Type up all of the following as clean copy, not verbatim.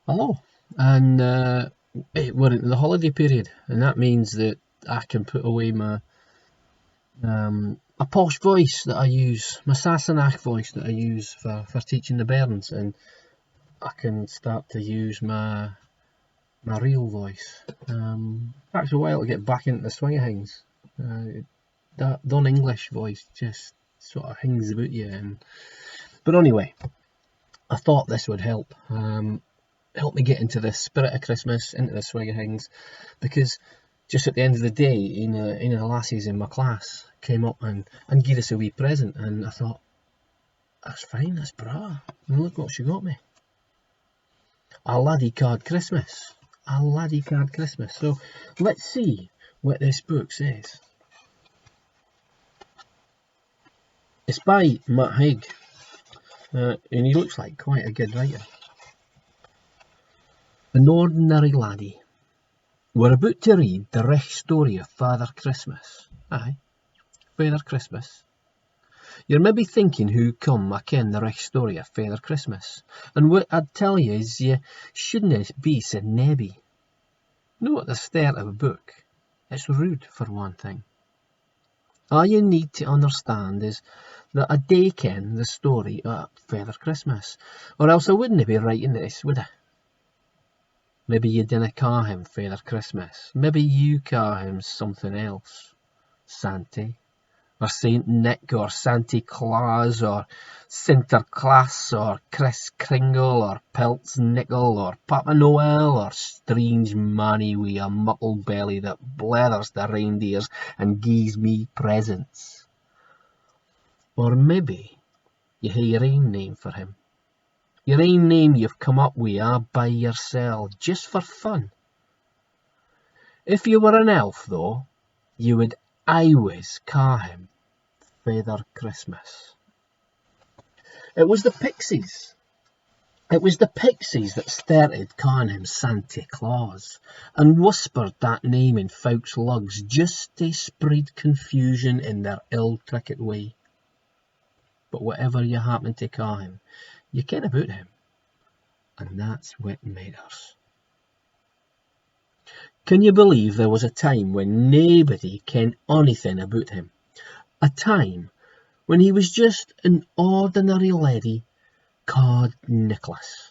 Hello, and we're into the holiday period, and that means that I can put away my a posh voice that I use, my Sassenach voice that I use for teaching the bairns, and I can start to use my real voice. It takes a while to get back into the swing of things. That English voice just sort of hangs about you, but anyway, I thought this would help. Help me get into the spirit of Christmas, into the swing of things, because just at the end of the day, one of the lassies in my class came up and gave us a wee present, and I thought, that's fine, that's bra. And look what she got me. A Laddie Cawed Christmas. A Laddie Cawed Christmas. So let's see what this book says. It's by Matt Haig, and he looks like quite a good writer. An ordinary laddie. We're about to read the rich story of Father Christmas. Aye, Father Christmas. You're maybe thinking who come I ken the rich story of Father Christmas, and what I'd tell you is you shouldn't be so nebby. No, at the start of a book, it's rude for one thing. All you need to understand is that I do ken the story of Father Christmas, or else I wouldn't be writing this, would I? Maybe you dinna ca him Father Christmas. Maybe you ca him something else. Santa, or Saint Nick, or Santa Claus, or Sinterklaas, or Kris Kringle, or Pilt's Nickel, or Papa Noel, or strange manny wi' a muckle belly that blethers the reindeers and gies me presents. Or maybe you hae your ain name for him. Your ain name you've come up with all by yourself, just for fun. If you were an elf, though, you would always ca him Father Christmas. It was the pixies. It was the pixies that started calling him Santa Claus, and whispered that name in folks' lugs just to spread confusion in their ill-tricked way. But whatever you happen to call him, you ken about him, and that's what matters. Can you believe there was a time when nobody kenned anything about him? A time when he was just an ordinary laddie called Nicholas,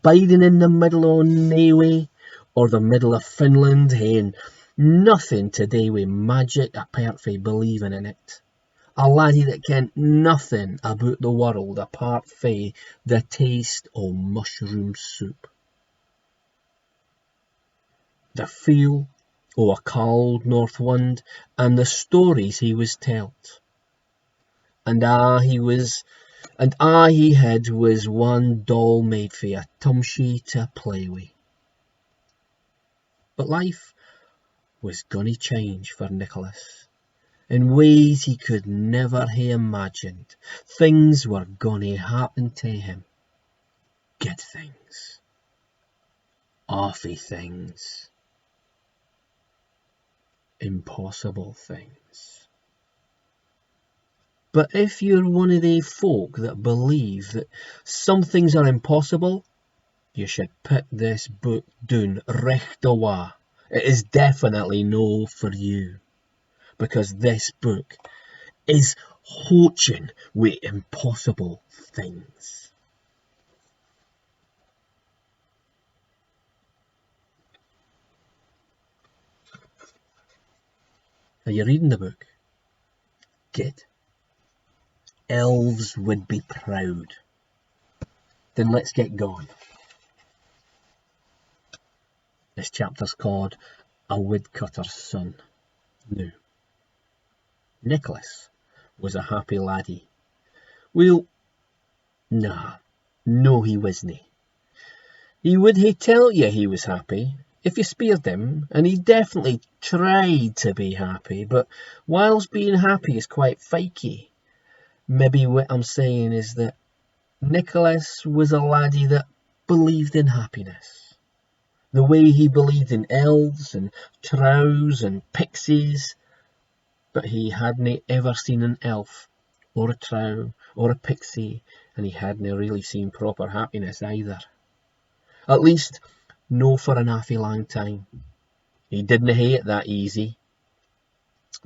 biding in the middle of Norway or the middle of Finland, haeing nothing to do with magic apart from believing in it. A laddie that kent nothing about the world apart fae the taste of mushroom soup. The feel o' a cold north wind and the stories he was telt. And he had was one doll made for a tumshie to play wi'. But life was gonna change for Nicholas in ways he could never hae imagined. Things were gonna happen to him. Good things. Awful things. Impossible things. But if you're one of the folk that believe that some things are impossible, you should put this book down recht awa. It is definitely no for you, because this book is hoaching with impossible things. Are you reading the book? Good. Elves would be proud. Then let's get going. This chapter's called A Woodcutter's Son. Now, Nicholas was a happy laddie. Well, no he wasna. He would hae tell you he was happy if you speered him, and he definitely tried to be happy, but whilst being happy is quite fakey, maybe what I'm saying is that Nicholas was a laddie that believed in happiness. The way he believed in elves and trolls and pixies, but he hadn't ever seen an elf or a troll or a pixie, and he hadn't really seen proper happiness either. At least, no for an awful long time. He didn't hae it that easy.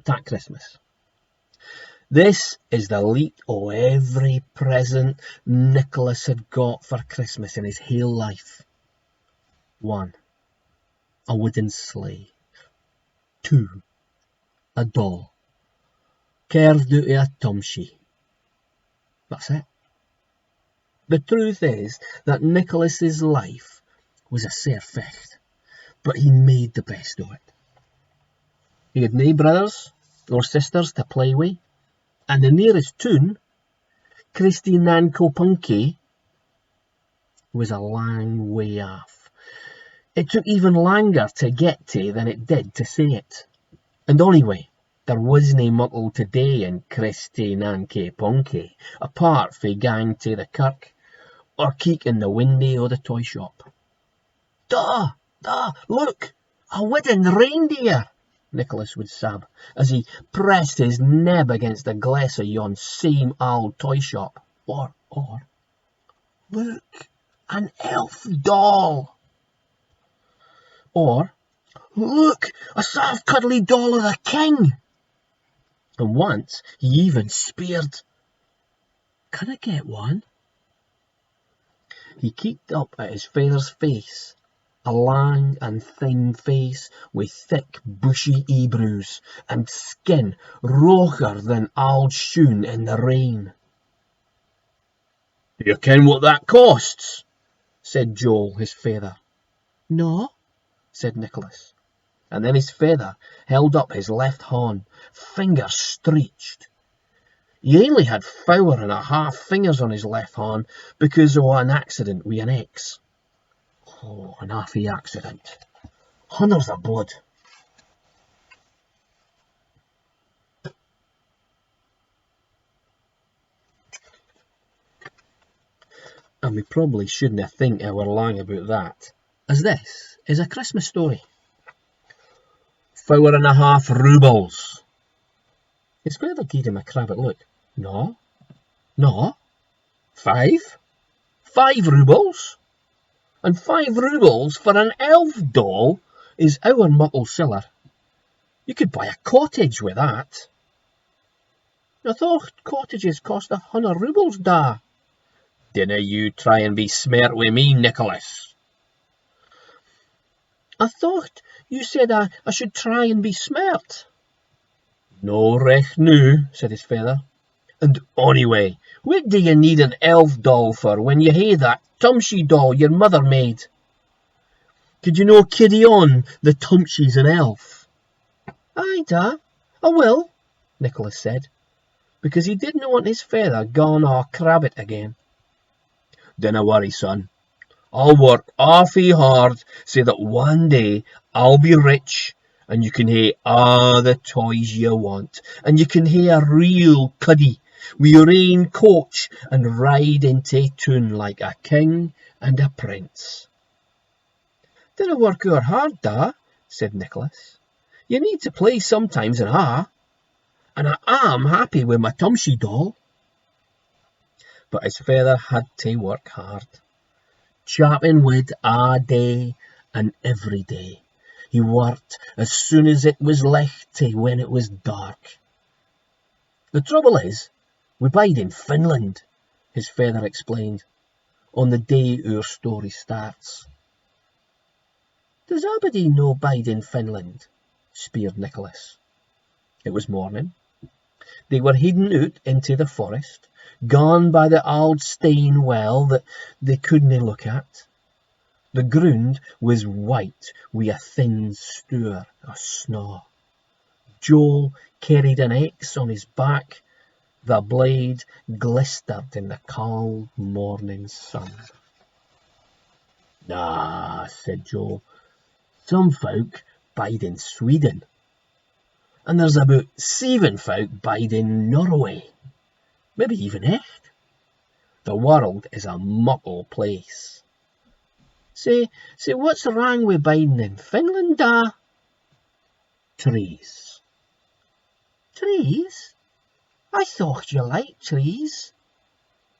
That Christmas. This is the leet o' every present Nicholas had got for Christmas in his whole life. 1. A wooden sleigh. 2. A doll. Carved out of a tumshie. That's it. The truth is that Nicholas's life was a sair fecht, but he made the best of it. He had nae brothers or sisters to play with, and the nearest toon, Christy Nankopunky, was a long way off. It took even longer to get to than it did to say it. And anyway, there was nae muckle to do in Christy Nankopunky, apart fae gang to the kirk, or keek in the window o' the toy shop. Da! Look! A wooden reindeer! Nicholas would sob, as he pressed his neb against the glass of yon same old toy shop. Or, look! An elf doll! Or, look! A soft cuddly doll of the king! And once he even speered, "Can I get one?" He keeked up at his father's face, a long and thin face with thick bushy eyebrows and skin rocher than auld shoon in the rain. "You ken what that costs?" said Joel, his father. "No," said Nicholas. And then his father held up his left hand, finger streached. He only had 4.5 fingers on his left hand because of an accident with an axe. Oh, an awful accident. Hundreds of blood. And we probably shouldn't have think hour long about that, as this is a Christmas story. 4.5 rubles. His father gave him a crabbit look. No. 5? 5 rubles? And 5 rubles for an elf doll is our muckle siller. You could buy a cottage with that. I thought cottages cost 100 rubles, da. Dinna you try and be smart with me, Nicholas. I thought you said I should try and be smart. No recht noo, said his father. And anyway, what do you need an elf doll for when you hae that tumshie doll your mother made? Could you no carry on the tumshie's an elf? Aye, da, I will, Nicholas said, because he didn't want his father gone all crabbit again. Dinna worry, son. I'll work awful hard so that one day I'll be rich and you can hae all the toys you want, and you can hae a real cuddy with your own coach and ride into town like a king and a prince. Dinna work o'er hard, da, said Nicholas. You need to play sometimes and I am happy with my tumshie doll. But his father had to work hard, chopping wood a day and every day. He worked as soon as it was licht to when it was dark. The trouble is, we bide in Finland, his father explained, on the day our story starts. Does anybody know bide in Finland? Speered Nicholas. It was morning. They were heading out into the forest, gone by the old stone well that they couldn't look at. The ground was white with a thin stour of snow. Joel carried an axe on his back. The blade glistered in the cold morning sun. "Ah," said Joel, "some folk bide in Sweden, and there's about 7 folk bide in Norway, maybe even 8. The world is a muckle place. Say, what's wrong with biding in Finland, da?" Trees. Trees? I thought you liked trees.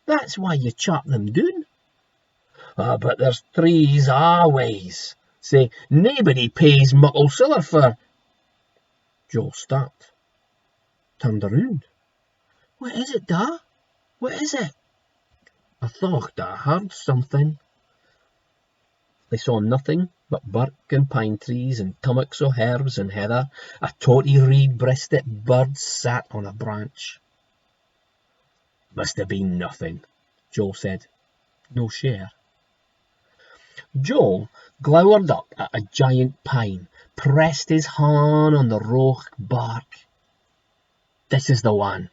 That's why you chop them down. But there's trees always. Say, nobody pays muckle siller for. Joel stopped, turned around. What is it, Da? What is it? I thought I heard something. They saw nothing but birk and pine trees and tummocks o' herbs and heather. A tawty reed-breasted bird sat on a branch. Must have been nothing, Joel said. No share. Joel glowered up at a giant pine, pressed his hand on the roach bark. This is the one.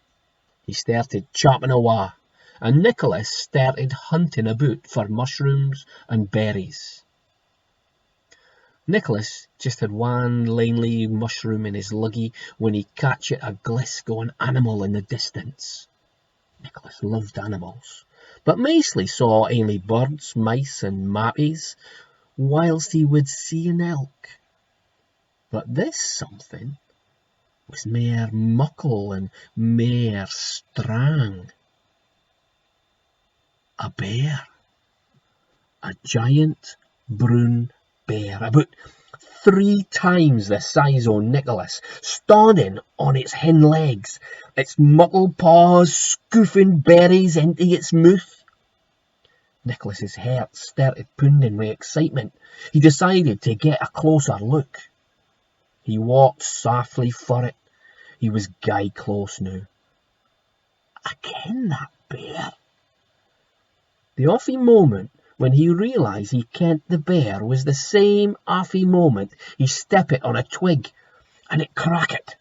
He started chopping away, and Nicholas started hunting about for mushrooms and berries. Nicholas just had one lanely mushroom in his luggy when he catched a glisk o' an animal in the distance. Nicholas loved animals, but mostly saw only birds, mice and mappies, whilst he would see an elk. But this something was mair muckle and mair strang. A bear. A giant brown bear, about 3 times the size o' Nicholas, standing on its hind legs, its muckle paws scoofing berries into its mouth. Nicholas's heart started pounding with excitement. He decided to get a closer look. He walked softly for it. He was gey close now. I ken that bear. The awfy moment when he realised he kent the bear was the same awfy moment he stepped on a twig and it cracked.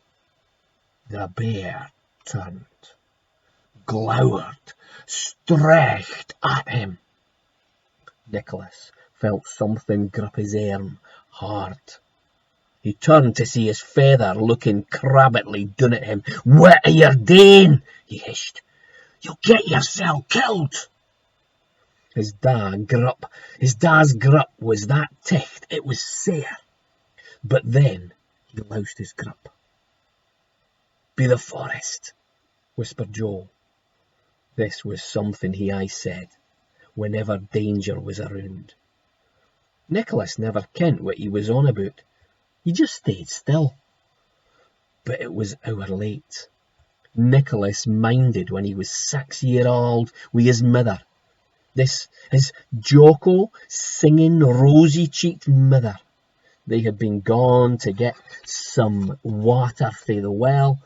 The bear turned, glowered, stretched at him. Nicholas felt something grip his arm hard. He turned to see his father looking crabbedly down at him. What are you doing? He hissed. You'll get yourself killed. His dad's grip was that tight it was sair. But then he loosed his grip. Be the forest, whispered Joel. This was something he aye said whenever danger was around. Nicholas never kent what he was on about. He just stayed still. But it was hour late. Nicholas minded when he was 6-year-old with his mother. This, his jocko, singing, rosy-cheeked mother. They had been gone to get some water frae the well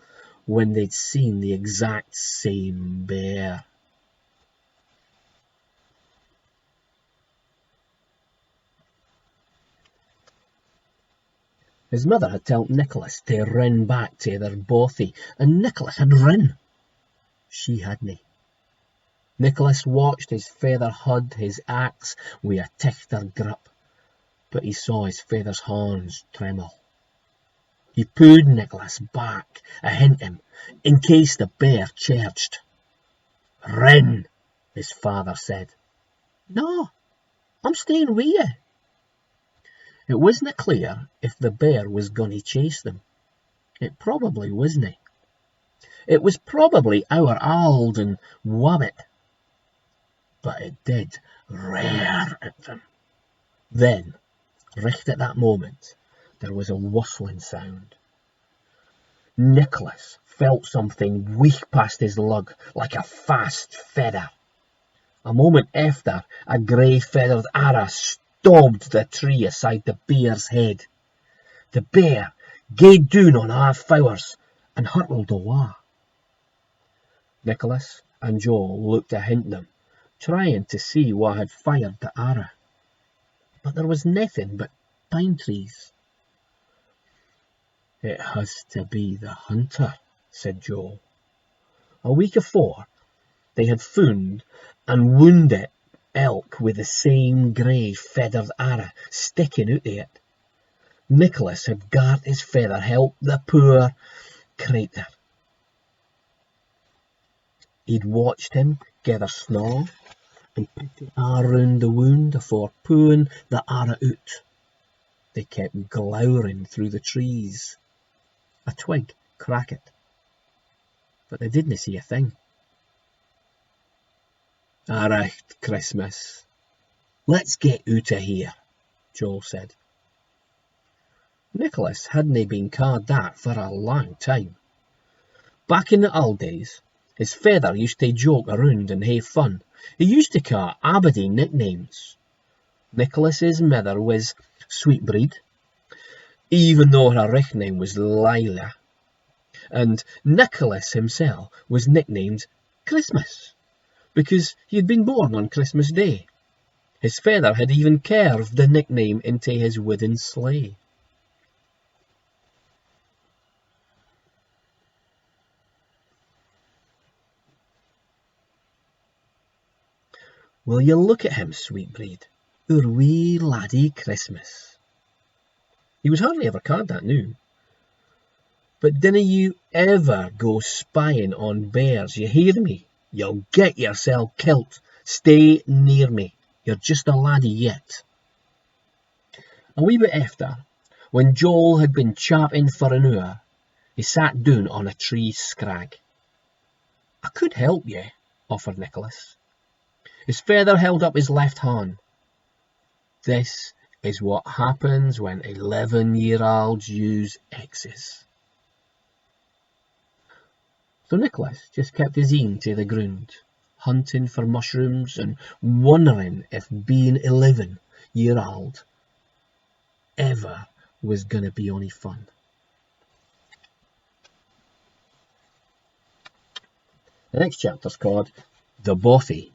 when they'd seen the exact same bear. His mother had told Nicholas to run back to their bothy, and Nicholas had run. She hadna. Nicholas watched his father hud his axe with a tighter grip, but he saw his father's hands tremble. He pulled Nicholas back ahint him in case the bear charged. Run, his father said. No, I'm staying with you. It wasn't clear if the bear was going to chase them. It probably wasn't. It was probably hour old and wabbit. But it did rear at them. Then, right at that moment, there was a whistling sound. Nicholas felt something weak past his lug, like a fast feather. A moment after, a grey-feathered arrow stabbed the tree aside the bear's head. The bear gaed down on all fours and hurtled away. Nicholas and Joel looked ahint them, trying to see what had fired the arrow. But there was nothing but pine trees. It has to be the hunter, said Joel. A week afore, they had found and wounded elk with the same grey feathered arrow sticking out of it. Nicholas had got his father help the poor cratur. He'd watched him gather snow and put it around the wound afore pulling the arrow out. They kept glowering through the trees. A twig cracked, but they didn't see a thing. All right, Christmas, Let's get out of here, Joel said. Nicholas hadn't been ca'd that for a long time. Back in the old days, his father used to joke around and have fun. He used to ca' Aberdeen nicknames. Nicholas's mother was Sweetbreed, even though her real name was Lila, and Nicholas himself was nicknamed Christmas, because he had been born on Christmas Day. His father had even carved the nickname into his wooden sleigh. Will you look at him, Sweetbreed, our wee Laddie Christmas? He was hardly ever ca'd that now. But dinna you ever go spying on bears, you hear me? You'll get yourself kilt. Stay near me. You're just a laddie yet. A wee bit after, when Joel had been chapping for an hour, he sat down on a tree scrag. I could help you, offered Nicholas. His father held up his left hand. This is what happens when 11-year-olds use X's. So Nicholas just kept his ear to the ground, hunting for mushrooms and wondering if being 11-year-old ever was going to be any fun. The next chapter's called The Bothy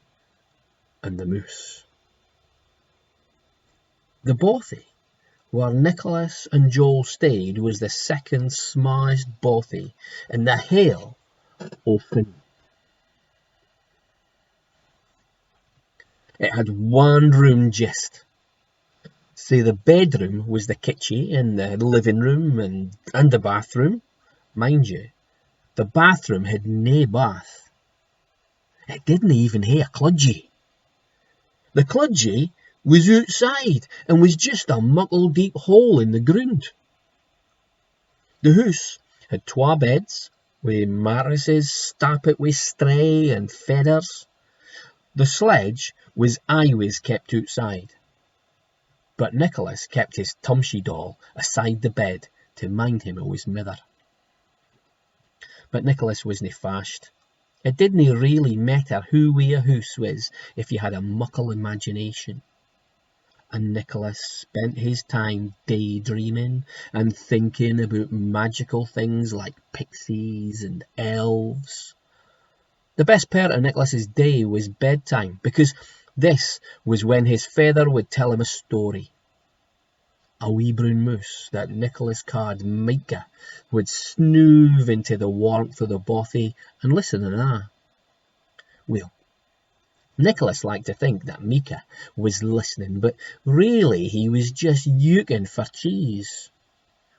and the Moose. The bothy, where Nicholas and Joel stayed, was the second smallest bothy in the whole of Finland. It had one room just. So the bedroom was the kitchen and the living room and the bathroom. Mind you, the bathroom had no bath. It didn't even have a cludgy. The cludgy was outside and was just a muckle deep hole in the ground. The house had twa beds, with mattresses stapped with straw and feathers. The sledge was always kept outside, but Nicholas kept his Tumshy doll aside the bed to mind him of his mother. But Nicholas wasna fashed. It didn't really matter who we a house was if you had a muckle imagination. And Nicholas spent his time daydreaming and thinking about magical things like pixies and elves. The best part of Nicholas's day was bedtime, because this was when his father would tell him a story. A wee brown mouse that Nicholas ca'd Micah would snoove into the warmth of the bothy and listen and Well, Nicholas liked to think that Micah was listening, but really he was just yucking for cheese,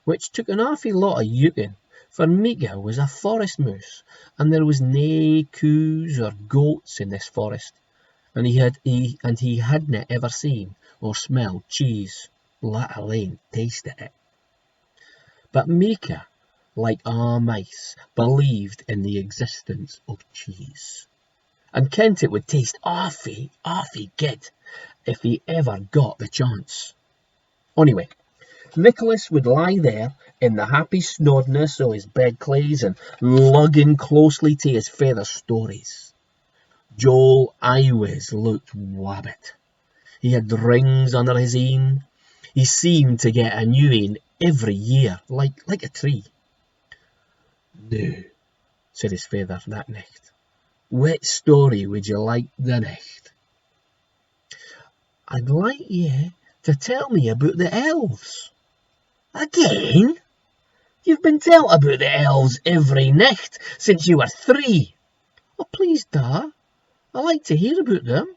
which took an awful lot of yucking, for Micah was a forest mouse, and there was nae coos or goats in this forest, and he hadna ever seen or smelled cheese, let alone tasted it. But Micah, like a' mice, believed in the existence of cheese, and kent it would taste awfully good if he ever got the chance. Anyway, Nicholas would lie there in the happy snodness of his bedclothes and lugging closely to his father's stories. Joel always looked wabbit. He had rings under his een. He seemed to get a new een every year, like a tree. "Now," said his father that night, "what story would you like the next?" "I'd like you to tell me about the elves." "Again? You've been telled about the elves every night since you were 3. "Oh, please, Da, I like to hear about them."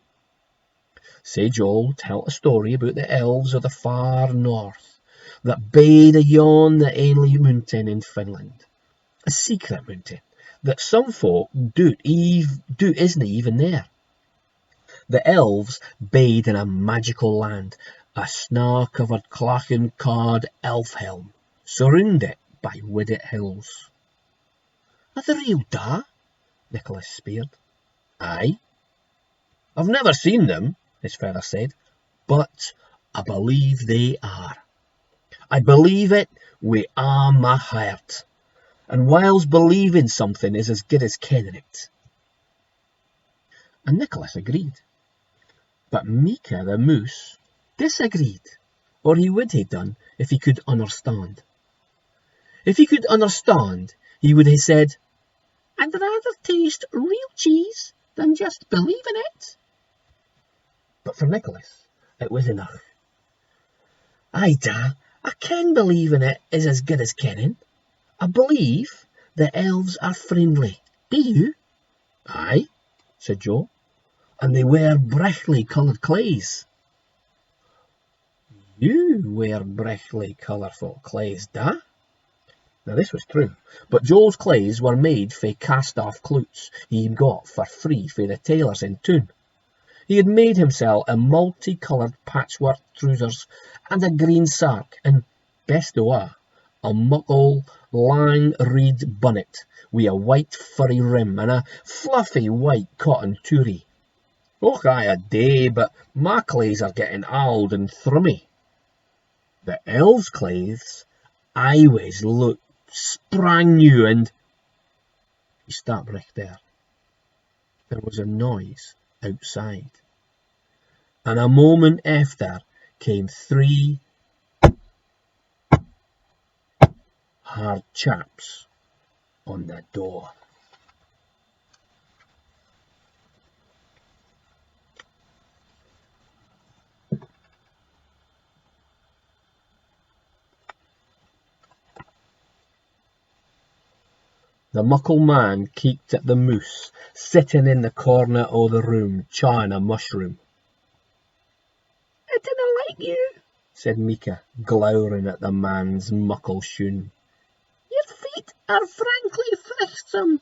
So Joel told a story about the elves of the far north that bide ayond the only mountain in Finland, a secret mountain that some folk doot isn't even there. The elves bide in a magical land, a snow-covered clachan called Elfhelm, surrounded by wooded hills. "Are they real, Da?" Nicholas speered. "Aye. I've never seen them," his father said, but I believe they are. I believe it with all my heart, and whiles believing something is as good as kenning it. And Nicholas agreed. But Mika the moose disagreed, or he would have done if he could understand. If he could understand, he would have said, "I'd rather taste real cheese than just believe in it." But for Nicholas, it was enough. "Aye, da, I can believe in it is as good as kenning. I believe the elves are friendly. Do you?" "Aye," said Joe, "and they wear brightly coloured clays." "You wear brightly colourful clays, da?" Now this was true, but Joel's clays were made fae cast-off cloots he got for free fae the tailors in town. He had made himself a multi-coloured patchwork trousers and a green sark, and, best of all, a muckle lang reed bonnet with a white furry rim and a fluffy white cotton touree. Och, aye a day, but my clays are getting old and thrummy. The elves' clays always look sprang new, and he stopped right there. There was a noise outside, and a moment after came 3 hard chaps on the door. The muckle man keeked at the moose, sitting in the corner o' the room, chawing a mushroom. "I dinna like you," said Mika, glowering at the man's muckle shoon. "Your feet are frankly frichtsome."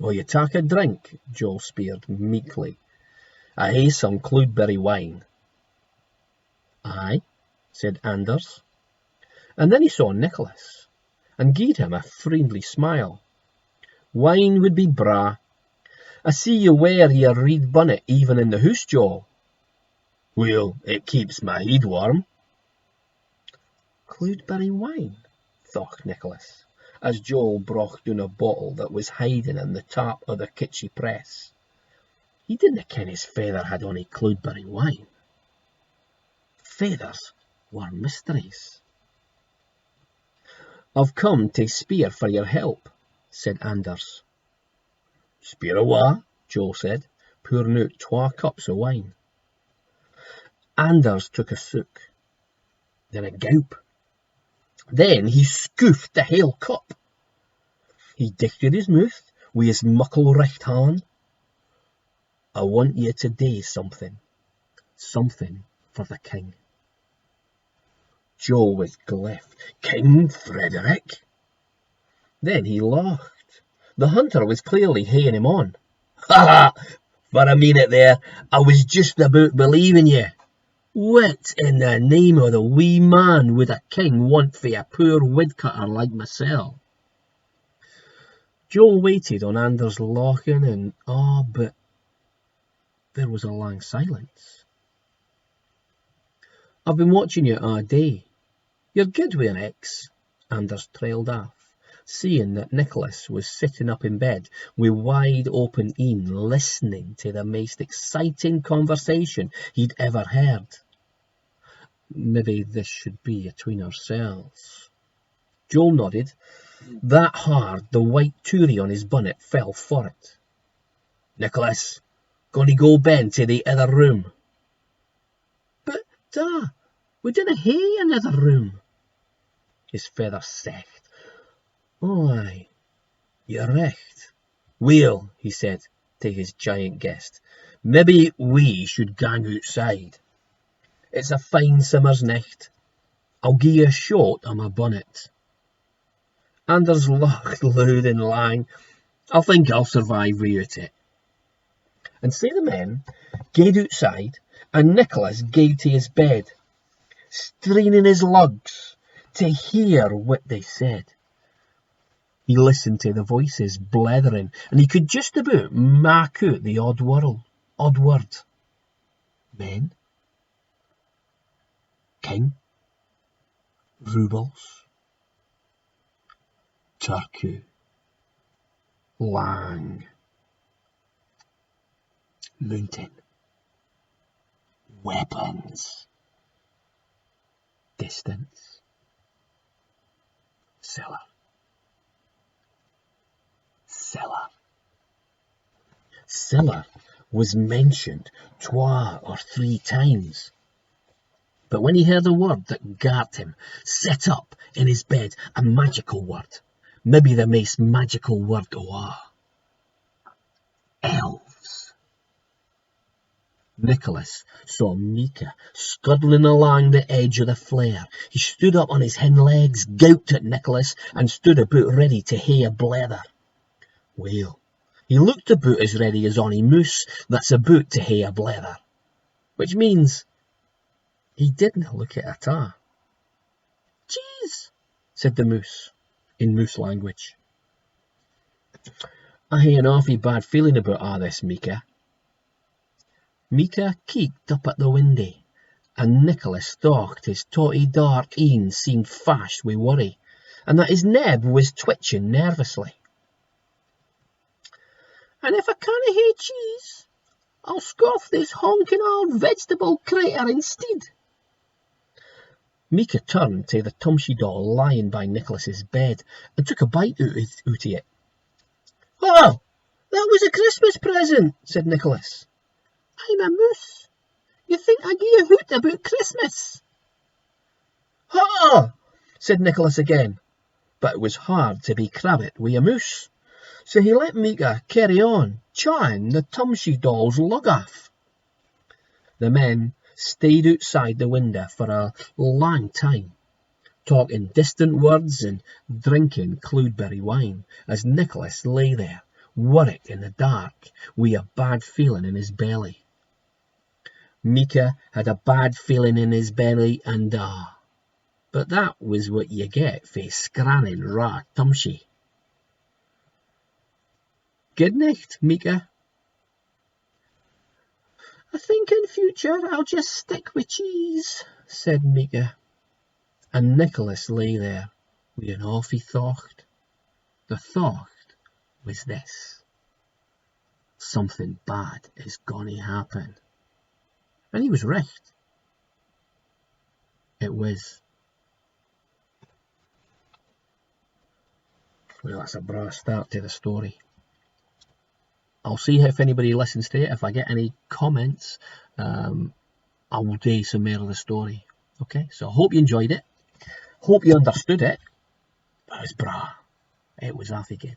"Will you tak a drink?" Joel speered meekly. "I hae some cloudberry wine." "Aye," said Anders, and then he saw Nicholas, and gied him a friendly smile. "Wine would be bra. I see you wear your reed bonnet even in the hoose, Joel." "Well, it keeps my head warm." "Cloudberry wine," thought Nicholas, as Joel brocht down a bottle that was hiding in the top of the kitchen press. He didn't ken his father had ony cloudberry wine. Fathers were mysteries. "I've come to speir for your help," said Anders. "Speir awa," Joel said, pouring out 2 cups of wine. Anders took a sook, then a gulp. Then he scoofed the hale cup. He dichted his mouth with his muckle right hand. "I want you to do something for the king." Joel was glyff. "King Frederick?" Then he laughed. The hunter was clearly haying him on. "Ha ha! For a minute there, I was just about believing you. What in the name of the wee man would a king want for a poor woodcutter like myself?" Joel waited on Anders laughing, and but there was a long silence. "I've been watching you all day. You're good with an ex," Anders trailed off, seeing that Nicholas was sitting up in bed with wide open een, listening to the most exciting conversation he'd ever heard. "Maybe this should be atween ourselves." Joel nodded. That hard the white touree on his bonnet fell for it. "Nicholas, gonna go ben to the other room." "But, da, we dinna hae another room." His father sacht. "Oh, aye, you're recht. Well," he said to his giant guest, "maybe we should gang outside. It's a fine summer's nicht. I'll gie you a shot o' my bonnet." Anders laughed loud and lang. "I think I'll survive without it." And so the men gaed outside, and Nicholas gaed to his bed, straining his lugs to hear what they said. He listened to the voices blethering, and he could just about mak out the odd word. "Men king, roubles, turku, lang, mountain, weapons, distance, cellar, cellar. Cellar was mentioned 2 or 3 times. But when he heard a word that gart him, set up in his bed a magical word, maybe the most magical word of all. Elves. Nicholas saw Mika scuddling along the edge of the flare. He stood up on his hind legs, gowped at Nicholas, and stood about ready to hae a blether. Well, he looked about as ready as ony moose that's about to hae a blether, which means he didn't look it at all. Cheese, said the moose, in moose language. I hae an awfully bad feeling about all this, Mika. Mika keeked up at the window, and Nicholas thought his totty dark een seemed fashed wi' worry, and that his neb was twitching nervously. And if I canna hae cheese, I'll scoff this honking old vegetable crater instead. Mika turned to the tumsy doll lying by Nicholas's bed and took a bite out of it. Oh, that was a Christmas present, said Nicholas. I'm a moose. You think I gie a hoot about Christmas? Ha! said Nicholas again, but it was hard to be crabbit wi' a moose, so he let Mika carry on, chawing the tumsy doll's lug off. The men stayed outside the window for a long time, talking distant words and drinking cloudberry wine, as Nicholas lay there, worried in the dark, with a bad feeling in his belly. Mika had a bad feeling in his belly and but that was what you get for scranning raw tumsy. Good night, Mika. I think in future I'll just stick with cheese, said Mika. And Nicholas lay there with an awful thought. The thought was this: something bad is gonna happen. And he was right. It was. Well, that's a braw start to the story. I'll see if anybody listens to it. If I get any comments, I will do some more of the story. Okay, so I hope you enjoyed it. Hope you understood it. But it was braw. It was awfully good.